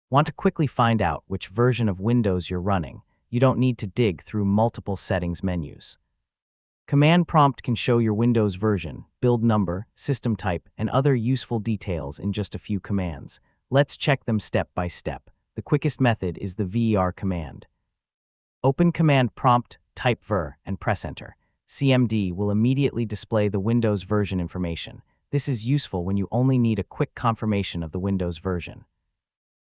Want to quickly find out which version of Windows you're running? You don't need to dig through multiple settings menus. Command prompt can show your Windows version, build number, system type, and other useful details in just a few commands. Let's check them step by step. The quickest method is the ver command. Open command prompt, type ver, and press enter. CMD will immediately display the Windows version information. This is useful when you only need a quick confirmation of the Windows version.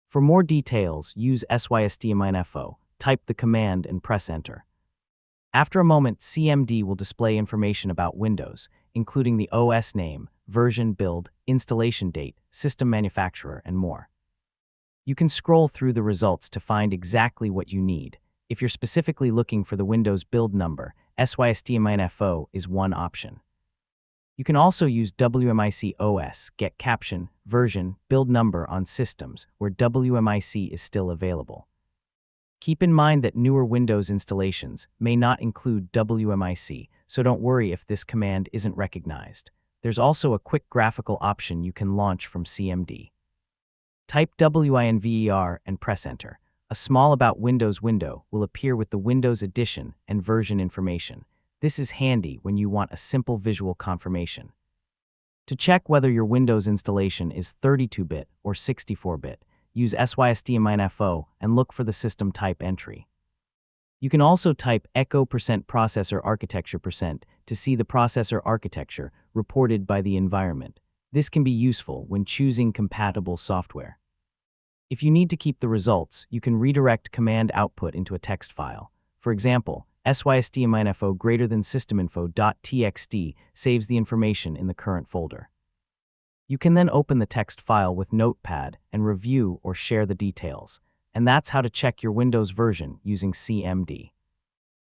For more details, use systeminfo, type the command and press enter. After a moment, CMD will display information about Windows, including the OS name, version, build, installation date, system manufacturer, and more. You can scroll through the results to find exactly what you need. If you're specifically looking for the Windows build number, systeminfo is one option. You can also use WMIC OS, get caption, version, build number on systems where WMIC is still available. Keep in mind that newer Windows installations may not include WMIC, so don't worry if this command isn't recognized. There's also a quick graphical option you can launch from CMD. Type WINVER and press enter. A small About Windows window will appear with the Windows edition and version information. This is handy when you want a simple visual confirmation. To check whether your Windows installation is 32-bit or 64-bit, use systeminfo and look for the system type entry. You can also type echo %processor architecture % to see the processor architecture reported by the environment. This can be useful when choosing compatible software. If you need to keep the results, you can redirect command output into a text file. For example, systeminfo greater than systeminfo.txt saves the information in the current folder. You can then open the text file with Notepad and review or share the details. And that's how to check your Windows version using CMD.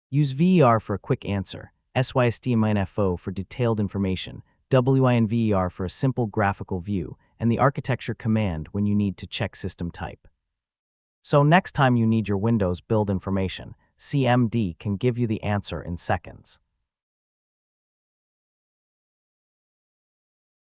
Use ver for a quick answer, systeminfo for detailed information, WINVER for a simple graphical view, and the architecture command when you need to check system type. So next time you need your Windows build information, CMD can give you the answer in seconds.